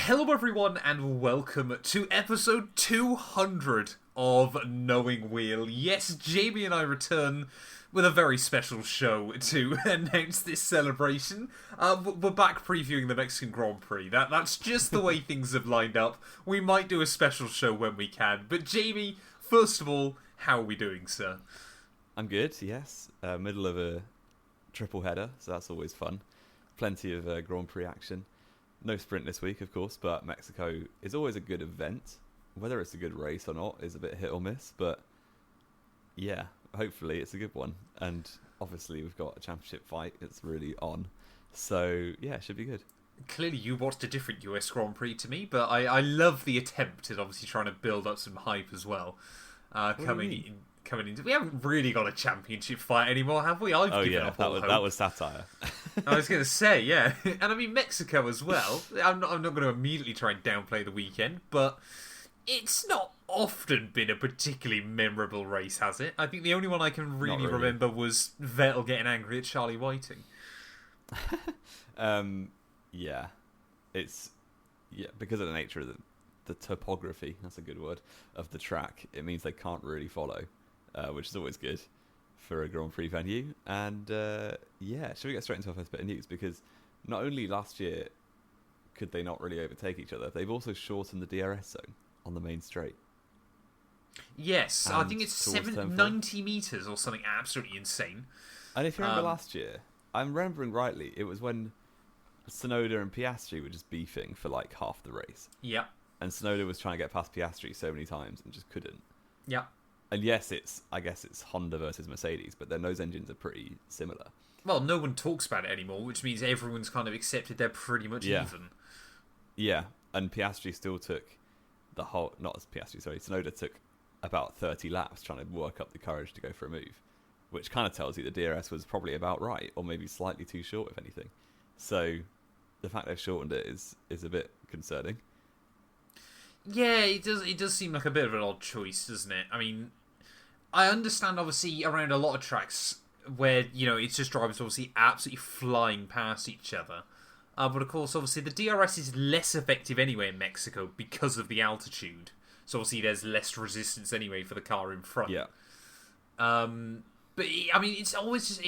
Hello everyone and welcome to episode 200 of Knowing Wheel. Yes, Jamie and I return with a very special show to announce this celebration. We're back previewing the Mexican Grand Prix. That's just the way things have lined up. We might do a special show when we can. But Jamie, first of all, how are we doing, sir? I'm good, yes. Middle of a triple header, so that's always fun. Plenty of Grand Prix action. No sprint this week, of course, but Mexico is always a good event. Whether it's a good race or not is a bit hit or miss, but yeah, hopefully it's a good one. And obviously we've got a championship fight. It's really on. So yeah, it should be good. Clearly you watched a different US Grand Prix to me, but I love the attempt at obviously trying to build up some hype as well. Coming into, we haven't really got a championship fight anymore, have we? I've given up all hope. That was satire. I was going to say, yeah, and I mean Mexico as well. I'm not going to immediately try and downplay the weekend, but it's not often been a particularly memorable race, has it? I think the only one I can really remember was Vettel getting angry at Charlie Whiting. Yeah, because of the nature of the topography. That's a good word of the track. It means they can't really follow. Which is always good for a Grand Prix venue. And should we get straight into our first bit of news? Because not only last year could they not really overtake each other, they've also shortened the DRS zone on the main straight. Yes, I think it's 90 metres or something absolutely insane. And if you remember last year, I'm remembering rightly, it was when Tsunoda and Piastri were just beefing for like half the race. Yeah. And Tsunoda was trying to get past Piastri so many times and just couldn't. Yeah. And yes, I guess it's Honda versus Mercedes, but then those engines are pretty similar. Well, no one talks about it anymore, which means everyone's kind of accepted they're pretty much even. Yeah, and Piastri still took Tsunoda took about 30 laps trying to work up the courage to go for a move, which kind of tells you the DRS was probably about right, or maybe slightly too short, if anything. So the fact they've shortened it is a bit concerning. Yeah, it does seem like a bit of an odd choice, doesn't it? I mean, I understand, obviously, around a lot of tracks where, it's just drivers obviously absolutely flying past each other. But, of course, obviously, the DRS is less effective anyway in Mexico because of the altitude. So, obviously, there's less resistance anyway for the car in front. Yeah. But, I mean, it's always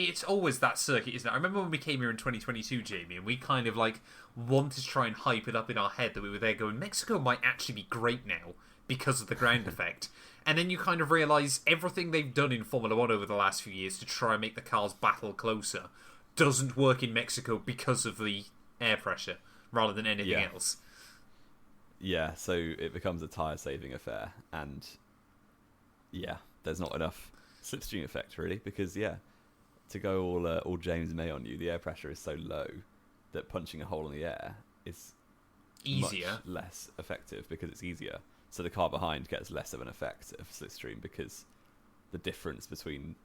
that circuit, isn't it? I remember when we came here in 2022, Jamie, and we kind of, wanted to try and hype it up in our head that we were there going, Mexico might actually be great now because of the ground effect. And then you kind of realise everything they've done in Formula 1 over the last few years to try and make the cars battle closer doesn't work in Mexico because of the air pressure rather than anything else. Yeah, so it becomes a tyre-saving affair. And, there's not enough slipstream effect, really, because, to go all James May on you, the air pressure is so low that punching a hole in the air is easier, much less effective because it's easier. So the car behind gets less of an effect of slipstream because the difference between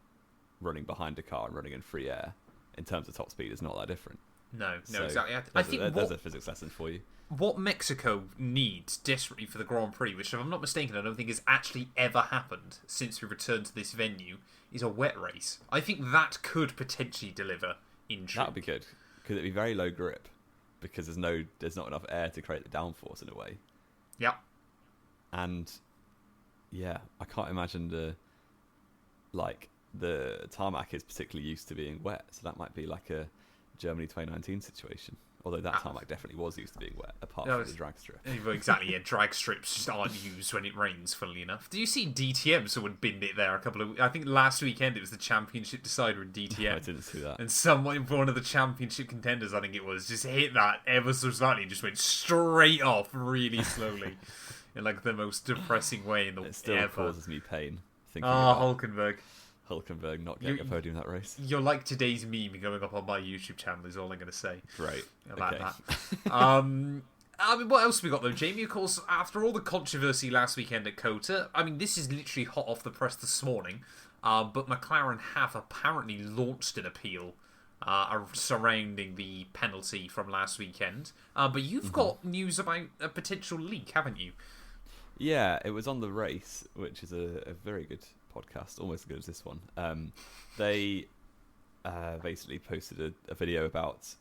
running behind a car and running in free air in terms of top speed is not that different. No, so exactly. I think there's a physics lesson for you. What Mexico needs desperately for the Grand Prix, which if I'm not mistaken, I don't think has actually ever happened since we returned to this venue, is a wet race. I think that could potentially deliver intrigue. That would be good. Because it'd be very low grip because there's not enough air to create the downforce in a way. Yeah. And I can't imagine the tarmac is particularly used to being wet, so that might be like a Germany 2019 situation. Although that tarmac definitely was used to being wet, apart from the drag strip. Exactly, yeah. Drag strips just aren't used when it rains, funnily enough. Do you see DTM? Someone binned it there I think last weekend it was the championship decider in DTM. I didn't see that. And one of the championship contenders, I think it was, just hit that ever so slightly and just went straight off really slowly. In the most depressing way in the It still causes me pain thinking about Hulkenberg not getting a podium in that race. You're like today's meme going up on my YouTube channel is all I'm going to say. Great. About that. I mean, what else have we got though, Jamie? Of course, after all the controversy last weekend at COTA, I mean, this is literally hot off the press this morning, but McLaren have apparently launched an appeal surrounding the penalty from last weekend. But you've got news about a potential leak, haven't you? Yeah, it was on The Race, which is a very good podcast, almost as good as this one. They basically posted a video about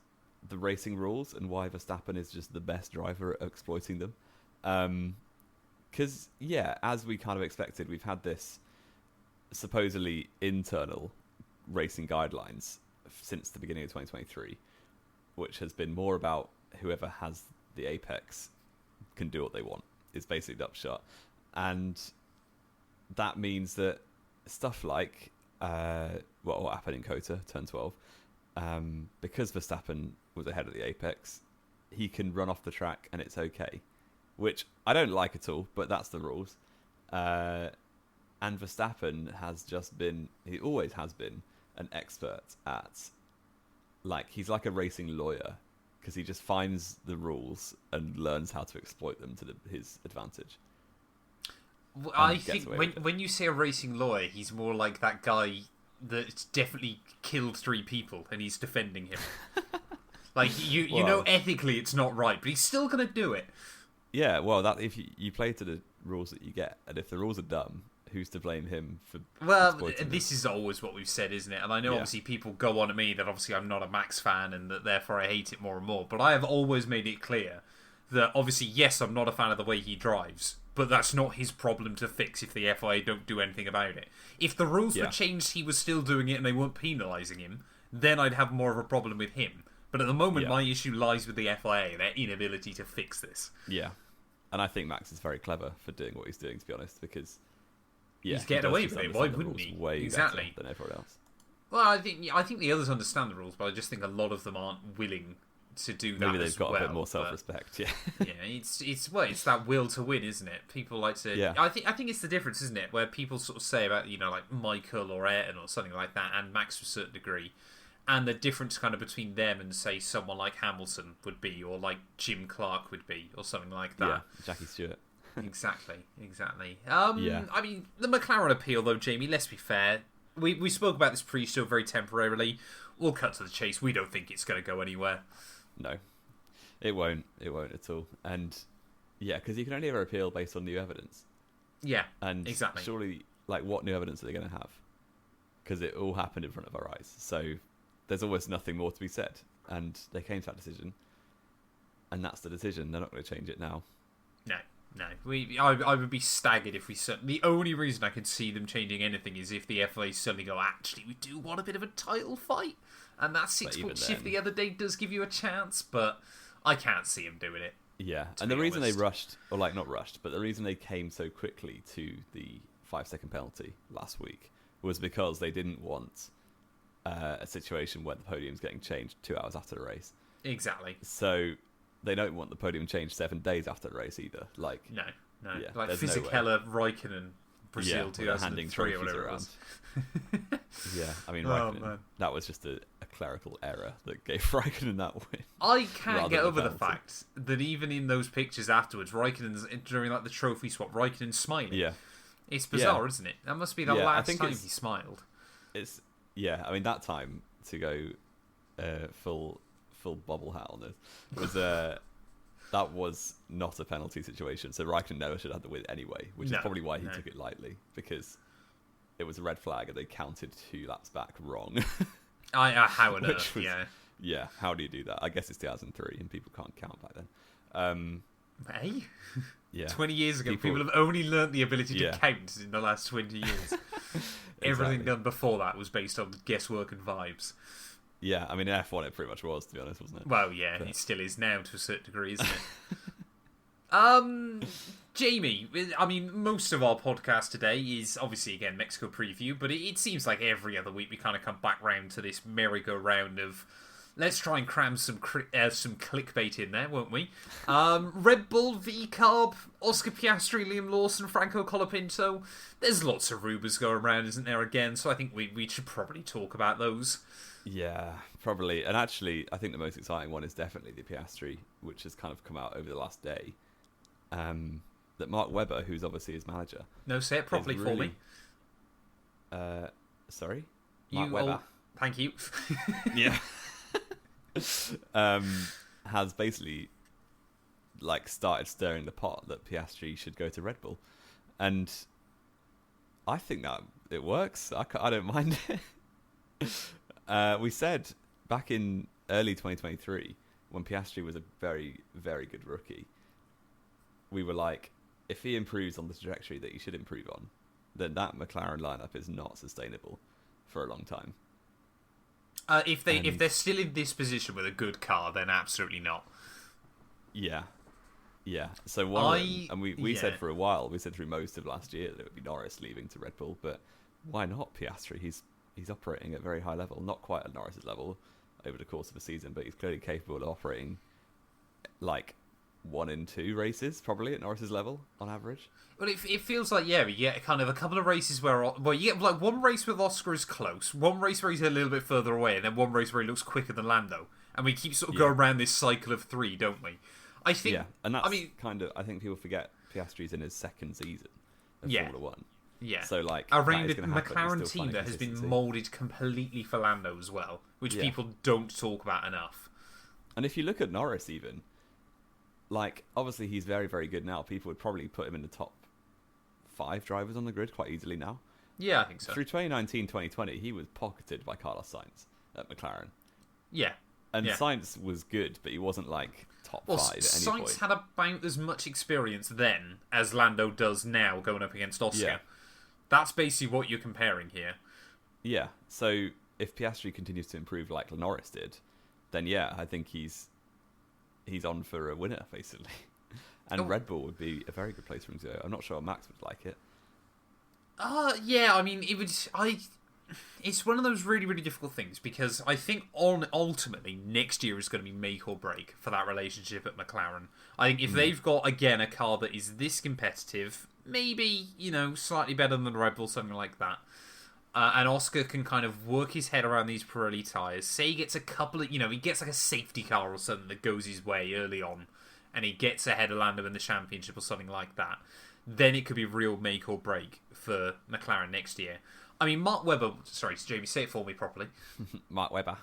the racing rules and why Verstappen is just the best driver at exploiting them. Because, as we kind of expected, we've had this supposedly internal racing guidelines since the beginning of 2023, which has been more about whoever has the apex can do what they want. It's basically the upshot. And that means that stuff like what happened in Kota, turn 12, because Verstappen was ahead of the apex, he can run off the track and it's okay, which I don't like at all, but that's the rules. And Verstappen he always has been an expert at, he's like a racing lawyer, because he just finds the rules and learns how to exploit them to his advantage. Well, I think when you say a racing lawyer, he's more like that guy that's definitely killed 3 people and he's defending him. You know ethically it's not right, but he's still going to do it. Yeah, well, that if you play to the rules that you get, and if the rules are dumb, who's to blame him for? Well, this is always what we've said, isn't it? And I know obviously people go on to me that obviously I'm not a Max fan and that therefore I hate it more and more. But I have always made it clear that obviously, yes, I'm not a fan of the way he drives, but that's not his problem to fix if the FIA don't do anything about it. If the rules were changed, he was still doing it and they weren't penalising him, then I'd have more of a problem with him. But at the moment, my issue lies with the FIA, their inability to fix this. Yeah. And I think Max is very clever for doing what he's doing, to be honest, because he's getting away with it. Why wouldn't he? Way exactly than everyone else. Well, I think the others understand the rules, but I just think a lot of them aren't willing to do that. Maybe they've got a bit more self-respect. Yeah, it's that will to win, isn't it? People like to. Yeah. I think it's the difference, isn't it? Where people sort of say about like Michael or Ayrton or something like that, and Max to a certain degree. And the difference kind of between them and, say, someone like Hamilton would be, or like Jim Clark would be, or something like that. Yeah, Jackie Stewart. Exactly. I mean, the McLaren appeal, though, Jamie, let's be fair. We spoke about this pre-show very temporarily. We'll cut to the chase. We don't think it's going to go anywhere. No, it won't. It won't at all. And, because you can only ever appeal based on new evidence. Yeah, and exactly. Surely, what new evidence are they going to have? Because it all happened in front of our eyes. So there's almost nothing more to be said. And they came to that decision. And that's the decision. They're not going to change it now. No. I would be staggered if we... The only reason I could see them changing anything is if the FA suddenly go, actually, we do want a bit of a title fight. And that 6-point shift the other day does give you a chance, but I can't see them doing it. Yeah, and the reason they rushed, or not rushed, but the reason they came so quickly to the 5-second penalty last week was because they didn't want a situation where the podium's getting changed 2 hours after the race. Exactly. So they don't want the podium changed 7 days after the race either. No. Yeah, like Fisichella, Raikkonen, Brazil 2003 or whatever around. it was. Yeah, I mean, Raikkonen, that was just a clerical error that gave Raikkonen that win. I can't get over the fact that even in those pictures afterwards, Raikkonen's, during the trophy swap, Raikkonen's smiling. Yeah. It's bizarre, isn't it? That must be the last time he smiled. I mean, that time to go full bobble hat on this was that was not a penalty situation. So Raikkonen never should have had the win anyway, which is probably why he took it lightly, because it was a red flag and they counted 2 laps back wrong. How on earth? Yeah, how do you do that? I guess it's 2003 and people can't count back then. Hey? Yeah. 20 years ago, people have only learnt the ability to count in the last 20 years. Everything done before that was based on guesswork and vibes. Yeah, I mean, in F1 it pretty much was, to be honest, wasn't it? Well, yeah, it still is now to a certain degree, isn't it? Jamie, I mean, most of our podcast today is obviously, again, Mexico preview, but it seems like every other week we kind of come back round to this merry-go-round of let's try and cram some clickbait in there, won't we? Red Bull, V-Carb, Oscar Piastri, Liam Lawson, Franco Colapinto. There's lots of rumours going around, isn't there, again? So I think we should probably talk about those. Yeah, probably. And actually, I think the most exciting one is definitely the Piastri, which has kind of come out over the last day. That Mark Webber, who's obviously his manager... No, say it properly for me. Sorry? Mark Webber. Thank you. Yeah. Has basically started stirring the pot that Piastri should go to Red Bull. And I think that it works. I don't mind it. We said back in early 2023, when Piastri was a very, very good rookie, we were like, if he improves on the trajectory that he should improve on, then that McLaren lineup is not sustainable for a long time. If they're still in this position with a good car, then absolutely not. Yeah. So we said for a while, we said through most of last year that it would be Norris leaving to Red Bull, but why not Piastri? He's operating at a very high level, not quite at Norris's level over the course of a season, but he's clearly capable of operating like 1 in 2 races probably at Norris's level on average. Well, it feels like, we get kind of a couple of races where you get like one race with Oscar is close, one race where he's a little bit further away, and then one race where he looks quicker than Lando, and we keep sort of going around this cycle of 3, don't we? I think, and that's I think people forget Piastri's in his second season of Formula 1. Yeah. So like around a McLaren team that has been moulded completely for Lando as well, which people don't talk about enough. And if you look at Norris even, like obviously he's very, very good now. People would probably put him in the top 5 drivers on the grid quite easily now. Yeah, I think so. Through 2019, 2020, he was pocketed by Carlos Sainz at McLaren. Yeah. And Sainz was good, but he wasn't like top 5 at any point. Sainz had about as much experience then as Lando does now going up against Oscar. Yeah. That's basically what you're comparing here. Yeah. So if Piastri continues to improve like Norris did, then I think he's on for a winner basically. And Red Bull would be a very good place for him to go. I'm not sure Max would like it. I mean, it would. It's one of those really, really difficult things because I think ultimately next year is going to be make or break for that relationship at McLaren. I think if they've got, again, a car that is this competitive, maybe, slightly better than Red Bull, something like that, and Oscar can kind of work his head around these Pirelli tyres, say he gets a couple of, he gets like a safety car or something that goes his way early on, and he gets ahead of Lando in the championship or something like that, then it could be real make or break for McLaren next year. I mean, Mark Webber... Sorry, Jamie, say it for me properly. Mark Webber,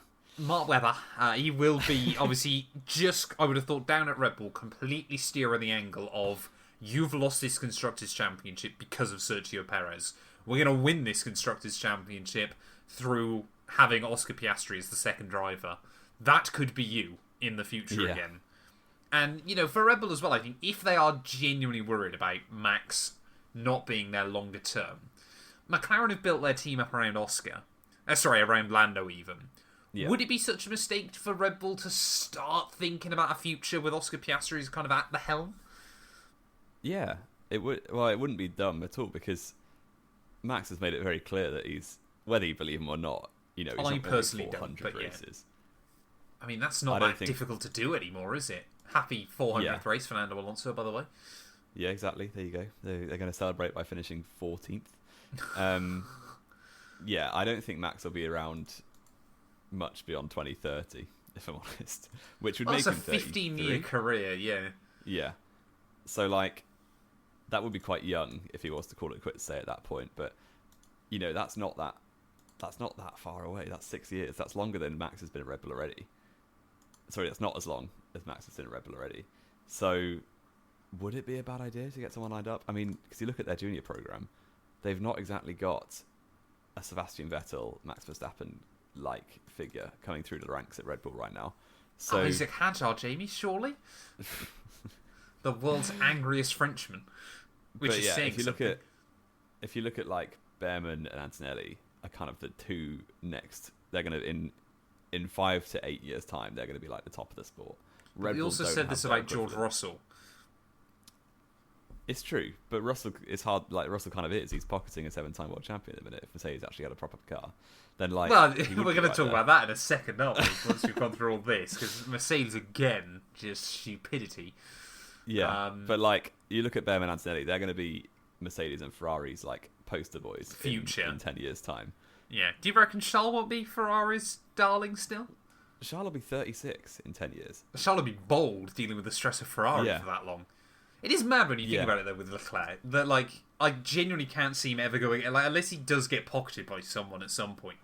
he will be, obviously, just, I would have thought, down at Red Bull, completely steering the angle of, you've lost this Constructors' Championship because of Sergio Perez. We're going to win this Constructors' Championship through having Oscar Piastri as the second driver. That could be you in the future again. And, for Red Bull as well, I think if they are genuinely worried about Max not being there longer term, McLaren have built their team up around around Lando even. Yeah. Would it be such a mistake for Red Bull to start thinking about a future with Oscar Piastri as kind of at the helm? Yeah, it would. Well, it wouldn't be dumb at all because Max has made it very clear that he's, whether you believe him or not, he's not personally 400 don't, but races. I mean, that's not that difficult to do anymore, is it? Happy 400th race, Fernando Alonso, by the way. Yeah, exactly. There you go. They're going to celebrate by finishing 14th. I don't think Max will be around much beyond 2030, if I'm honest. Which would make him 33. That's a 15-year career, yeah. Yeah. So, that would be quite young if he was to call it quits, say, at that point. But, that's not that far away. That's 6 years. That's longer than Max has been at Red Bull already. Sorry, that's not as long as Max has been at Red Bull already. So, would it be a bad idea to get someone lined up? I mean, because you look at their junior program, they've not exactly got a Sebastian Vettel, Max Verstappen-like figure coming through the ranks at Red Bull right now. So Isaac Hadjar, Jamie, surely? The world's angriest Frenchman. Which is saying if you look at like Behrman and Antonelli are kind of the two next, they're going to in 5 to 8 years' time, they're going to be like the top of the sport. We also said this about George Russell. It's true, but Russell is hard. Like Russell kind of is. He's pocketing a 7-time world champion at the minute. If Mercedes actually had a proper car, then we're going to talk about that in a second, aren't we? Once we've gone through all this, because Mercedes again, just stupidity. Yeah, but you look at Behrman and Antonelli, they're going to be Mercedes and Ferrari's poster boys future in 10 years' time. Yeah. Do you reckon Charles won't be Ferrari's darling still? Charles will be 36 in 10 years. Charles will be bold dealing with the stress of Ferrari for that long. It is mad when you think about it, though, with Leclerc. That, I genuinely can't see him ever going... unless he does get pocketed by someone at some point.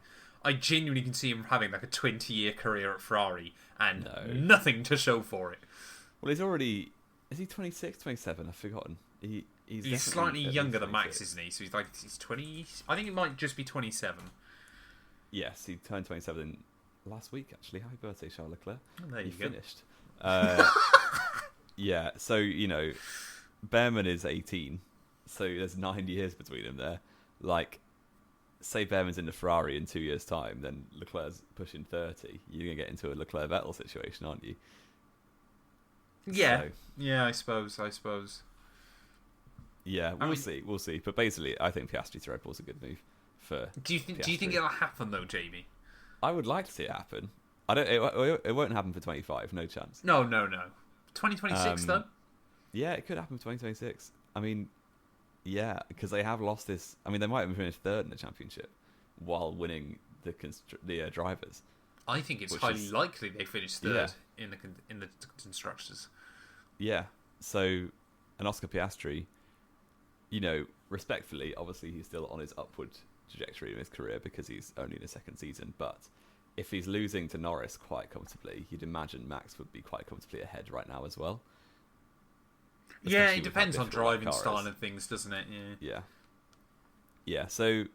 I genuinely can see him having, a 20-year career at Ferrari and nothing to show for it. Well, he's already... Is he 26, 27? I've forgotten. He's slightly younger than Max, isn't he? So he's 20... I think it might just be 27. Yes, he turned 27 last week, actually. Happy birthday, Charles Leclerc. Oh, there you go. Finished. Yeah, so, Behrman is 18, so there's 9 years between them there. Like, say Behrman's in the Ferrari in 2 years' time, then Leclerc's pushing 30. You're going to get into a Leclerc-Vettel situation, aren't you? Yeah. So, yeah, I suppose. Yeah, we'll see. But basically, I think Piastri to Red Bull's a good move for Do you think it'll happen, though, Jamie? I would like to see it happen. It won't happen for 25, no chance. No. 2026, though? Yeah, it could happen for 2026. I mean, yeah, because they have lost this. I mean, they might have finished third in the championship while winning the drivers. I think it's highly likely they finish third in the constructors. Yeah, so an Oscar Piastri, respectfully, obviously he's still on his upward trajectory in his career because he's only in his second season, but if he's losing to Norris quite comfortably, you'd imagine Max would be quite comfortably ahead right now as well. Yeah, it depends on driving style and things, doesn't it? Yeah, so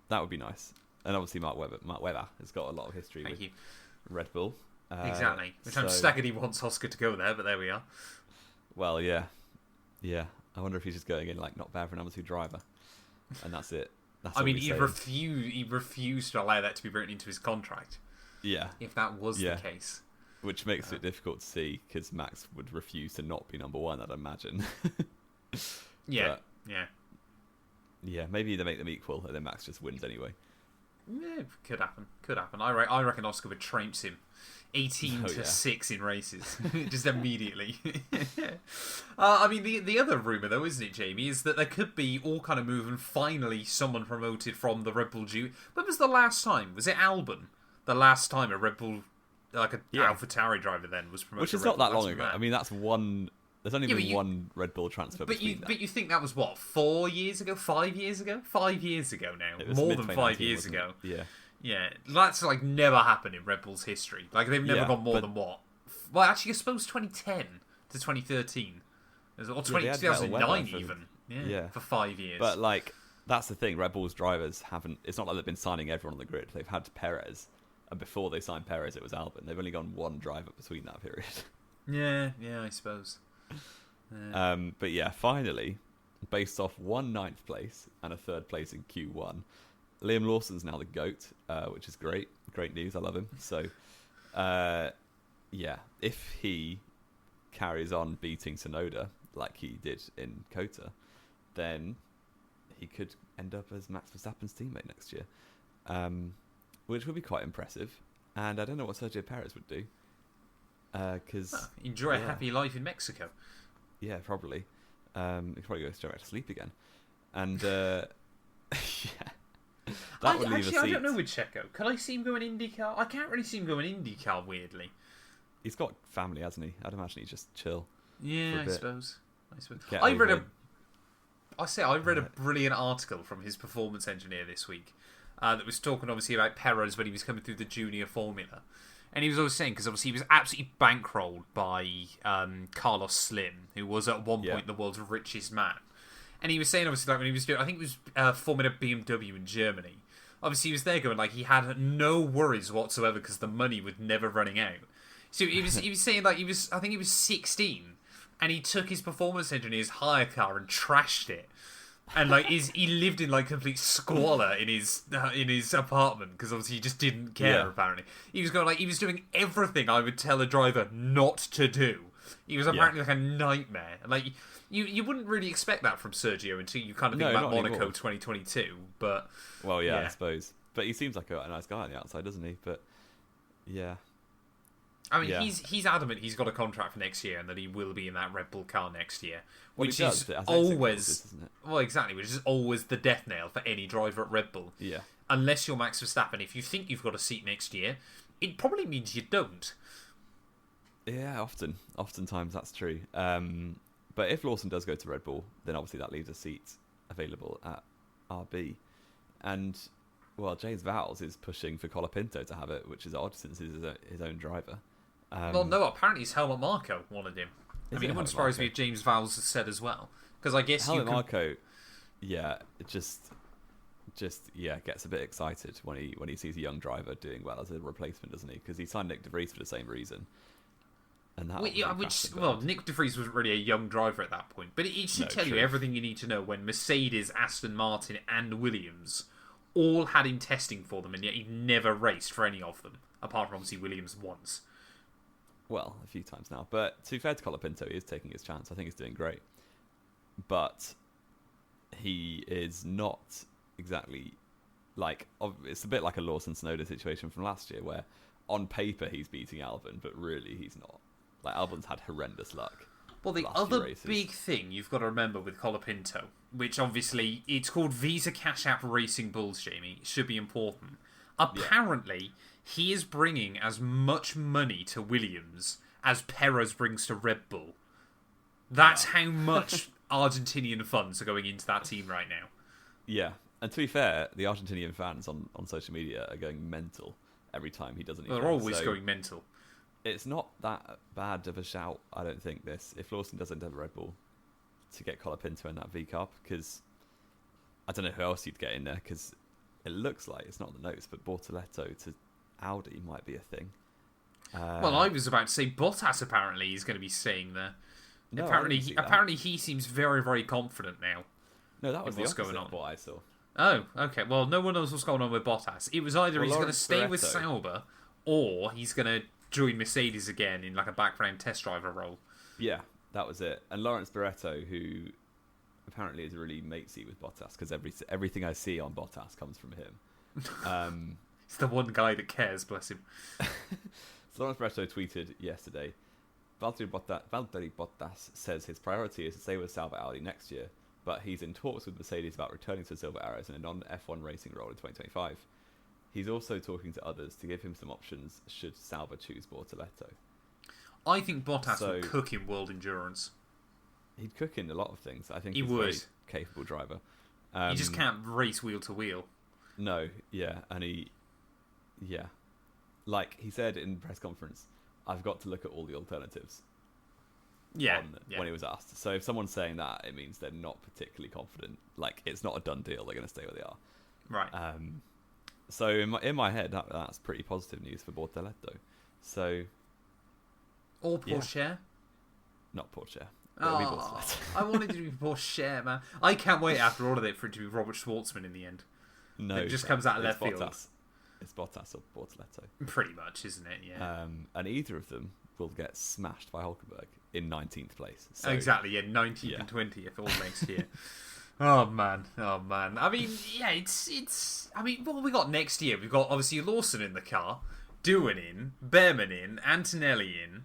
that would be nice. And obviously Mark Webber has got a lot of history with Red Bull. Exactly. Which I'm staggered he wants Oscar to go there, but there we are. Well, yeah. I wonder if he's just going in like not bad for number 2 driver. And that's it. He refused to allow that to be written into his contract. Yeah. If that was the case. Which makes it difficult to see because Max would refuse to not be number 1, I'd imagine. Yeah. Yeah, maybe they make them equal and then Max just wins anyway. Yeah, could happen. I reckon Oscar would traipse him 18-6 in races just immediately. I mean, the other rumour though, isn't it, Jamie, is that there could be all kind of move and finally someone promoted from the Red Bull When was the last time? Was it Albon? The last time a Red Bull, like a AlphaTauri driver then was promoted. Which is not that long ago. I mean, that's one. There's only been one Red Bull transfer. But you think that was what, 4 years ago, 5 years ago, 5 years ago now, more than 5 years ago. Yeah, that's like never happened in Red Bull's history. Like they've never gone more than what? Well, actually, I suppose 2010 to 2013, or 2009 even. Yeah, for 5 years. But like that's the thing. Red Bull's drivers haven't. It's not like they've been signing everyone on the grid. They've had Perez, and before they signed Perez, it was Albon. They've only gone one driver between that period. Yeah, I suppose. But yeah, finally, based off 1 9th place and a 3rd place in Q1, Liam Lawson's now the GOAT, which is great. Great news. I love him. So, yeah, if he carries on beating Tsunoda like he did in Kota, then he could end up as Max Verstappen's teammate next year, which would be quite impressive. And I don't know what Sergio Perez would do. Enjoy a happy life in Mexico. Yeah, probably. He'd probably go straight back to sleep again. And, yeah. That would leave a seat. I don't know with Checo. Can I see him going IndyCar? I can't really see him going IndyCar, weirdly. He's got family, hasn't he? I'd imagine he'd just chill. Yeah, I suppose. I read a brilliant article from his performance engineer this week that was talking, obviously, about Perez when he was coming through the junior formula. And he was always saying, because obviously he was absolutely bankrolled by Carlos Slim, who was at one point the world's richest man. And he was saying, obviously, like when he was doing, I think it was Formula BMW in Germany. Obviously, he was there going, like, he had no worries whatsoever because the money was never running out. So he was saying, like, I think he was 16, and he took his performance engineer's hire car and trashed it. And like he lived in like complete squalor in his apartment because obviously he just didn't care. Apparently, he was doing everything I would tell a driver not to do. He was apparently like a nightmare. Like you wouldn't really expect that from Sergio until you kind of think about Monaco anymore. 2022. But I suppose. But he seems like a nice guy on the outside, doesn't he? But yeah. I mean, he's adamant he's got a contract for next year and that he will be in that Red Bull car next year, which is always which is always the death nail for any driver at Red Bull. Yeah. Unless you're Max Verstappen, if you think you've got a seat next year, it probably means you don't. Yeah, oftentimes that's true. But if Lawson does go to Red Bull, then obviously that leaves a seat available at RB, and well, James Vowles is pushing for Colapinto to have it, which is odd since he's his own driver. Well, no, apparently it's Helmut Marko wanted him. I mean, it wouldn't surprise me if James Vowles has said as well. Because I guess Helmut Marko, it just gets a bit excited when he sees a young driver doing well as a replacement, doesn't he? Because he signed Nick De Vries for the same reason. And that Nick De Vries wasn't really a young driver at that point, but it should tell you everything you need to know when Mercedes, Aston Martin, and Williams all had him testing for them, and yet he never raced for any of them, apart from obviously Williams once. Well, a few times now. But to be fair to Colapinto, he is taking his chance. I think he's doing great. But he is not exactly it's a bit like a Lawson-Tsunoda situation from last year, where on paper he's beating Albon, but really he's not. Like, Albon's had horrendous luck. Well, the other big thing you've got to remember with Colapinto, which obviously it's called Visa Cash App Racing Bulls, Jamie, it should be important. Apparently, he is bringing as much money to Williams as Perez brings to Red Bull. That's how much Argentinian funds are going into that team right now. Yeah, and to be fair, the Argentinian fans on social media are going mental every time he does anything. They're always going mental. It's not that bad of a shout, I don't think, this. If Lawson doesn't have a Red Bull, to get Colapinto in that V-Carb, because I don't know who else you'd get in there, because it looks like, it's not on the notes, but Bortoleto to Audi might be a thing. Well, I was about to say Bottas apparently is going to be staying there. No, apparently he seems very, very confident now. No, that was what's going on. What I saw. Oh, okay. Well, no one knows what's going on with Bottas. It was either he's going to stay with Sauber, or he's going to join Mercedes again in like a background test driver role. Yeah, that was it. And Lawrence Barretto, who apparently is really matesy with Bottas, because everything I see on Bottas comes from him. It's the one guy that cares, bless him. So Lawrence Barretto tweeted yesterday, Valtteri Bottas says his priority is to stay with Sauber Audi next year, but he's in talks with Mercedes about returning to Silver Arrows in a non-F1 racing role in 2025. He's also talking to others to give him some options should Sauber choose Bortoleto. I think Bottas would cook in World Endurance. He'd cook in a lot of things. I think he's a very capable driver. He just can't race wheel to wheel. No, yeah, and like he said in the press conference, I've got to look at all the alternatives. When he was asked. So if someone's saying that, it means they're not particularly confident. Like, it's not a done deal. They're going to stay where they are. Right. So in my head, that's pretty positive news for Bortoleto. So. Or Porsche. Not Porsche. Oh, I wanted it to be Porsche, man. I can't wait after all of it for it to be Robert Schwartzman in the end. No, it just comes out of left field. It's Bottas or Bortoleto. Pretty much, isn't it? Yeah. And either of them will get smashed by Hulkenberg in 19th place. So, exactly, yeah, 19th and 20th all next year. Oh man. I mean, yeah, it's. I mean, what have we got next year? We've got obviously Lawson in the car, Doohan in, Behrman in, Antonelli in.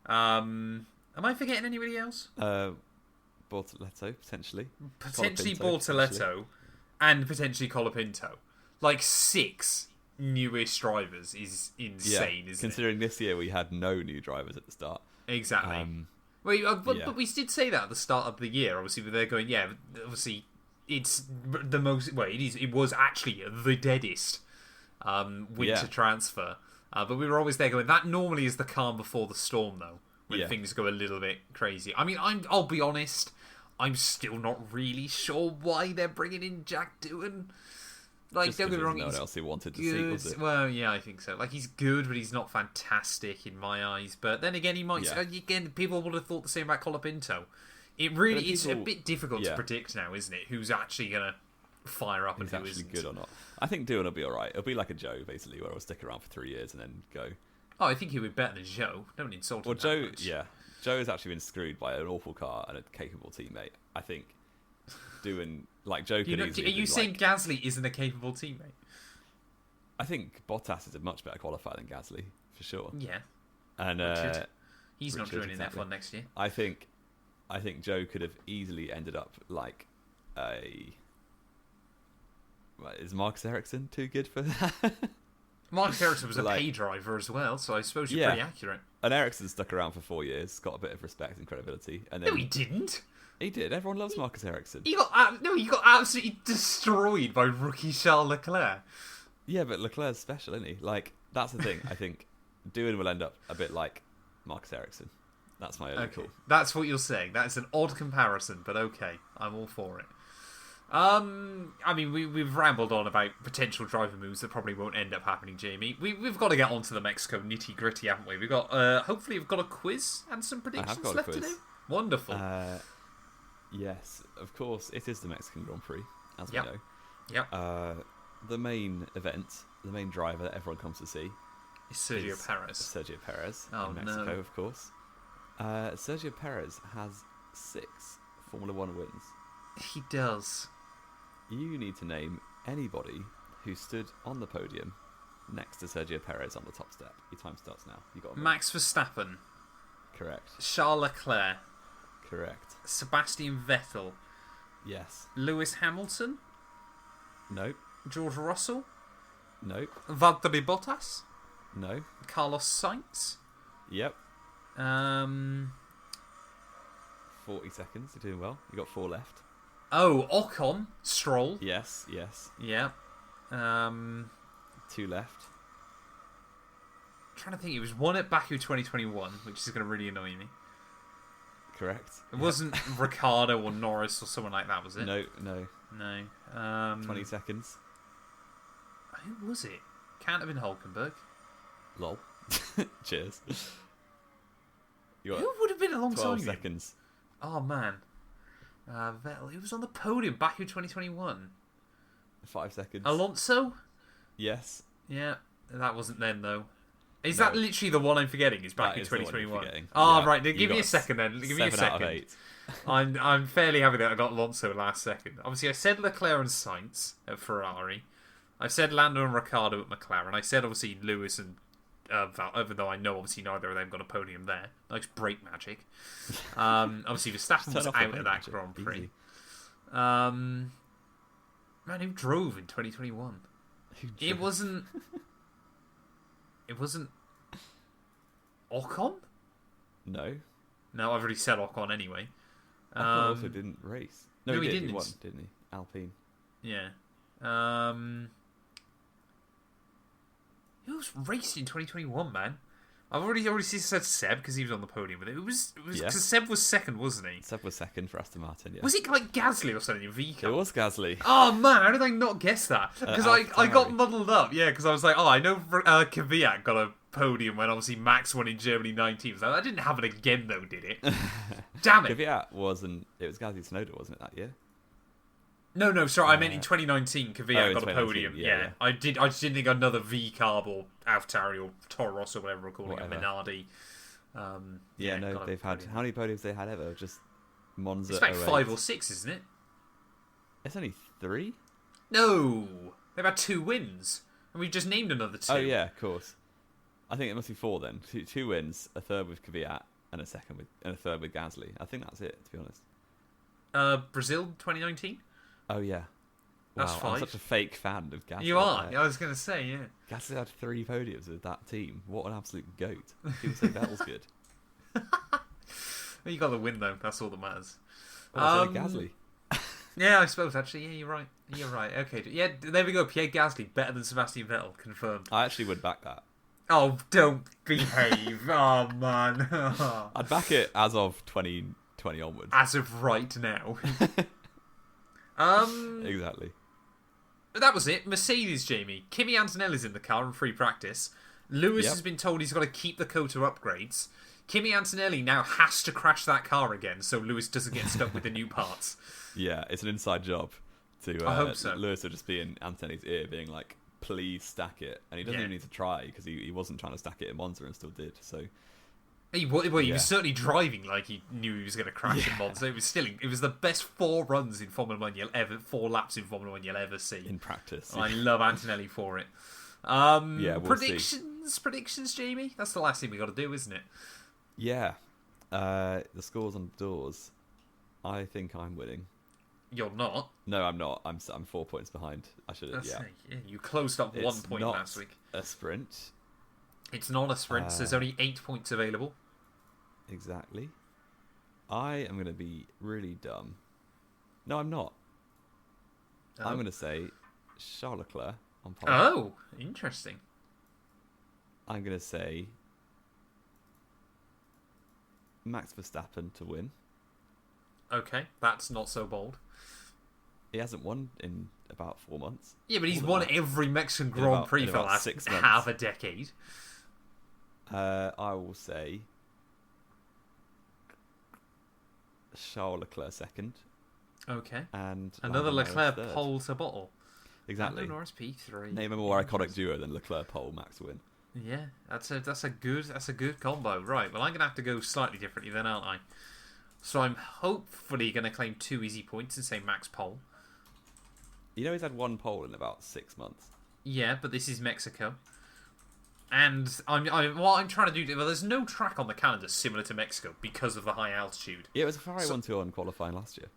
Am I forgetting anybody else? Bortoleto potentially. Potentially Bortoleto, and potentially Colapinto. Like 6 newish drivers is insane, isn't considering this year we had no new drivers at the start. Exactly. But we did say that at the start of the year. Obviously, they're going, obviously, it's the most. Well, it was actually the deadest winter transfer. But we were always there going, that normally is the calm before the storm, though, when things go a little bit crazy. I mean, I'll be honest, I'm still not really sure why they're bringing in Jack Doohan. Like, just don't get me wrong, no one else he wanted to see, was it? Well, yeah, I think so. Like, he's good, but he's not fantastic in my eyes. But then again, he might. Again, people would have thought the same about Colapinto. It really is a bit difficult to predict now, isn't it? Who's actually going to fire up and who isn't? Good or not? I think Doohan will be all right. It'll be like a Joe, basically, where he'll stick around for 3 years and then go. Oh, I think he'll be better than Joe. Don't insult him. Well, Joe, Joe has actually been screwed by an awful car and a capable teammate. I think Doohan, like Joe, could easily. Are you saying Gasly isn't a capable teammate? I think Bottas is a much better qualifier than Gasly, for sure. Yeah. And he's not joining F1 next year. I think Joe could have easily ended up like a. Is Marcus Ericsson too good for that? Marcus Ericsson was a pay driver as well, so I suppose you're pretty accurate. And Ericsson stuck around for 4 years, got a bit of respect and credibility, and then no, he didn't. He did. Everyone loves Marcus Ericsson. He got absolutely destroyed by rookie Charles Leclerc. Yeah, but Leclerc's special, isn't he? Like, that's the thing. I think Doohan will end up a bit like Marcus Ericsson. That's my only call. That's what you're saying. That's an odd comparison, but okay. I'm all for it. I mean, we've rambled on about potential driver moves that probably won't end up happening, Jamie. We've got to get onto the Mexico nitty gritty, haven't we? We've got hopefully we've got a quiz and some predictions got a left to quiz. do. Wonderful. Yes, of course, it is the Mexican Grand Prix, as Yep. we know. Yep. The main event, the main driver that everyone comes to see It's Sergio is Perez. Sergio Perez Oh, in Mexico, no. of course. Sergio Perez has 6 Formula One wins. He does. You need to name anybody who stood on the podium next to Sergio Perez on the top step. Your time starts now. You got Max Verstappen, correct. Charles Leclerc, Correct. Sebastian Vettel, Yes. Lewis Hamilton, Nope. George Russell, Nope. Valtteri Bottas, No. Carlos Sainz. Yep. 40 seconds. You're doing well. You got 4 left. Oh, Ocon, Stroll. Yes. Yeah. 2 left. Trying to think, it was one at Baku 2021, which is going to really annoy me. Correct. It wasn't Ricciardo or Norris or someone like that, was it? No. No. 20 seconds. Who was it? Can't have been Hulkenberg. Lol. Cheers. You got Who would have been 12 alongside him? seconds. Oh, man. Vettel, he was on the podium Baku 2021. 5 seconds. Alonso? Yes. Yeah, that wasn't then, though. Is No. that literally the one I'm forgetting? Is Baku That is the one you're 2021? forgetting. Oh, Yeah, right. you Give me a got second then. Give me a 7 out of second. 8. I'm fairly happy that I got Alonso last second. Obviously, I said Leclerc and Sainz at Ferrari. I said Lando and Ricciardo at McLaren. I said, obviously, Lewis and Val, even though I know, obviously, neither of them got a podium there. Nice brake magic. Obviously, Verstappen was Turn off the out brake of that magic. Grand Prix. Easy. Man, who drove in 2021? It wasn't... It wasn't... Ocon? No. No, I've already said Ocon anyway. Ocon also didn't race. No, no, he he did. didn't. He won, didn't he? Alpine. Yeah. Who was racing in 2021, man? I've already said Seb because he was on the podium with it. It was Yeah. because Seb was second, wasn't he? Seb was second for Aston Martin, yeah. Was it like Gasly or something in It VCAR? was Gasly. Oh man, how did I not guess that? Because I got muddled up. Yeah, because I was like, oh, I know Kvyat got a podium when obviously Max won in Germany 19. I was like, I didn't have it again though, did it? Damn it! Kvyat wasn't. It was Gasly Tsunoda, wasn't it, that year? No, sorry, I meant in 2019, Kvyat in got a 2019, podium. yeah. I just didn't think another V-Carb or AlphaTauri or Toro Rosso, whatever we're calling Whatever. it, Minardi. No, got a they've had. podium. How many podiums they had ever? Just Monza. It's about 08. 5 or 6, isn't it? It's only 3? No! They've had 2 wins. And we've just named another 2. Oh, yeah, of course. I think it must be 4 then. 2 wins, a third with Kvyat, and a third with Gasly. I think that's it, to be honest. Brazil 2019? Oh, yeah. That's Wow, 5. I'm such a fake fan of Gasly. You are. I was going to say, yeah. Gasly had 3 podiums with that team. What an absolute goat. People say Vettel's good. You got the win, though. That's all that matters. Oh, Gasly. Yeah, I suppose, actually. Yeah, you're right. Okay. Yeah, there we go. Pierre Gasly, better than Sebastian Vettel. Confirmed. I actually would back that. Oh, don't behave. Oh, man. I'd back it as of 2020 onwards. As of right now. Exactly. That was it. Mercedes, Jamie. Kimi Antonelli's in the car in free practice. Lewis Yep. has been told he's got to keep the Coda upgrades. Kimi Antonelli now has to crash that car again so Lewis doesn't get stuck with the new parts. Yeah, it's an inside job. I hope so. Lewis will just be in Anthony's ear being like, please stack it. And he doesn't even need to try because he wasn't trying to stack it in Monza and still did. So He was certainly driving like he knew he was going to crash in Monza. It was the best 4 runs in Formula 1 you'll ever, 4 laps in Formula 1 you'll ever see. in practice. I love Antonelli for it. We'll predictions, Jamie? That's the last thing we got to do, isn't it? Yeah. The scores on the doors. I think I'm winning. You're not. No, I'm not. I'm 4 points behind. I should have. Yeah. You closed up 1 It's point not last week. a sprint. It's not a sprint. So there's only 8 points available. Exactly. I am going to be really dumb. No, I'm not. I'm going to say Charles Leclerc on pole. Oh, interesting. I'm going to say Max Verstappen to win. Okay, that's not so bold. He hasn't won in about 4 months. Yeah, but he's More won than that. every Mexican Grand Prix in for the about last 6 months. half a decade. I will say Charles Leclerc second. Okay. And another Lando Leclerc Norris third. pole to bottle. Exactly. Lando Norris P3. Name a more iconic duo than Leclerc pole, Max win. Yeah, that's a good combo. Right, well I'm gonna have to go slightly differently then, aren't I? So I'm hopefully gonna claim 2 easy points and say Max pole. You know he's had 1 pole in about 6 months. Yeah, but this is Mexico. And what I'm trying to do... Well, there's no track on the calendar similar to Mexico because of the high altitude. Yeah, it was a Ferrari 1-2 on qualifying last year.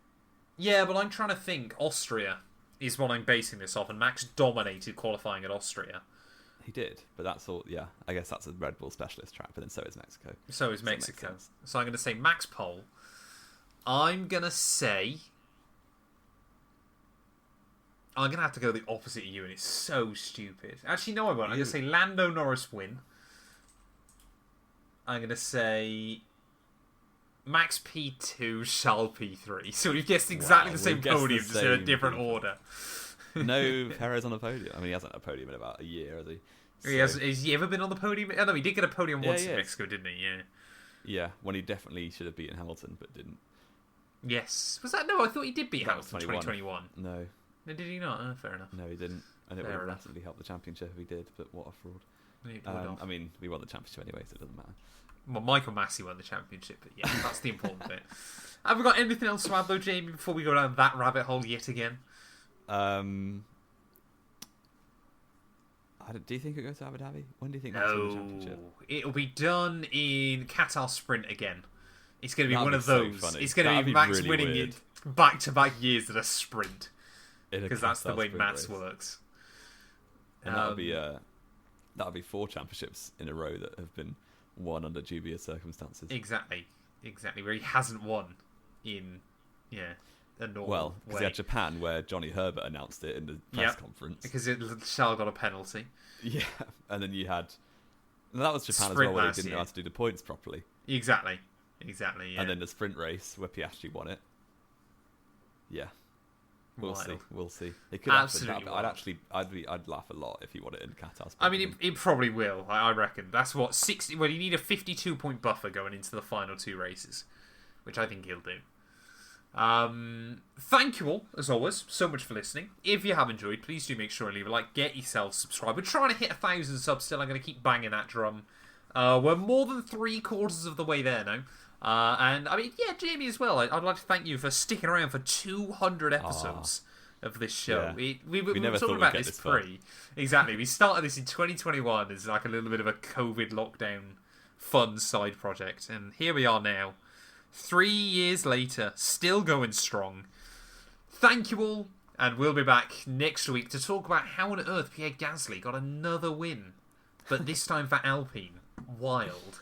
Yeah, but I'm trying to think. Austria is what I'm basing this off, and Max dominated qualifying at Austria. He did, but that's all... Yeah, I guess that's a Red Bull specialist track, but then so is Mexico. So is Mexico. So I'm going to say Max pole. I'm going to say... I'm going to have to go the opposite of you, and it's so stupid. Actually, no, I won't. I'm going to say Lando Norris win. I'm going to say Max P2, Charles P3. So we've guessed exactly the same podium, just in a different order. No Perez on the podium. I mean, he hasn't had a podium in about a year, has he? So... Has he ever been on the podium? Oh, no, he did get a podium once in yeah. Mexico, didn't he? Yeah. Yeah, when he definitely should have beaten Hamilton, but didn't. Yes. Was that... No, I thought he did beat That was Hamilton in 2021. No. No, did he not? Oh, fair enough. No, he didn't. And it would have massively helped the championship if he did, but what a fraud. I mean, we won the championship anyway, so it doesn't matter. Well, Michael Massey won the championship, but yeah, that's the important bit. Have we got anything else to add, though, Jamie, before we go down that rabbit hole yet again? Do you think it goes to Abu Dhabi? When do you think that's win the championship? It'll be done in Qatar Sprint again. It's going to be one of so those. funny. It's going to be Max really winning weird. it back-to-back years at a sprint. Because that's the Qatar way sprint maths race. works. And that'll be 4 championships in a row that have been won under dubious circumstances. Exactly. Where he hasn't won in a normal Well, because he had Japan, where Johnny Herbert announced it in the press conference. Because Charles got a penalty. Yeah, and then you had... And that was Japan Sprint as well, where he last didn't year. know how to do the points properly. Exactly. Yeah. And then the sprint race, where Piastri won it. Yeah. We'll see. It could Absolutely happen. I'd laugh a lot if he won it in Qatar. I mean, it probably will. I reckon that's what 60. Well, you need a 52-point buffer going into the final 2 races, which I think he'll do. Thank you all, as always, so much for listening. If you have enjoyed, please do make sure and leave a like. Get yourself subscribed. We're trying to hit 1,000 subs still. I'm going to keep banging that drum. We're more than 3/4 of the way there now. And I mean, yeah, Jamie as well. I'd like to thank you for sticking around for 200 episodes of this show. Yeah. We were never talking thought about we'd get this this far. Exactly. We started this in 2021 as like a little bit of a COVID lockdown fun side project. And here we are now, 3 years later, still going strong. Thank you all. And we'll be back next week to talk about how on earth Pierre Gasly got another win. But this time for Alpine. Wild.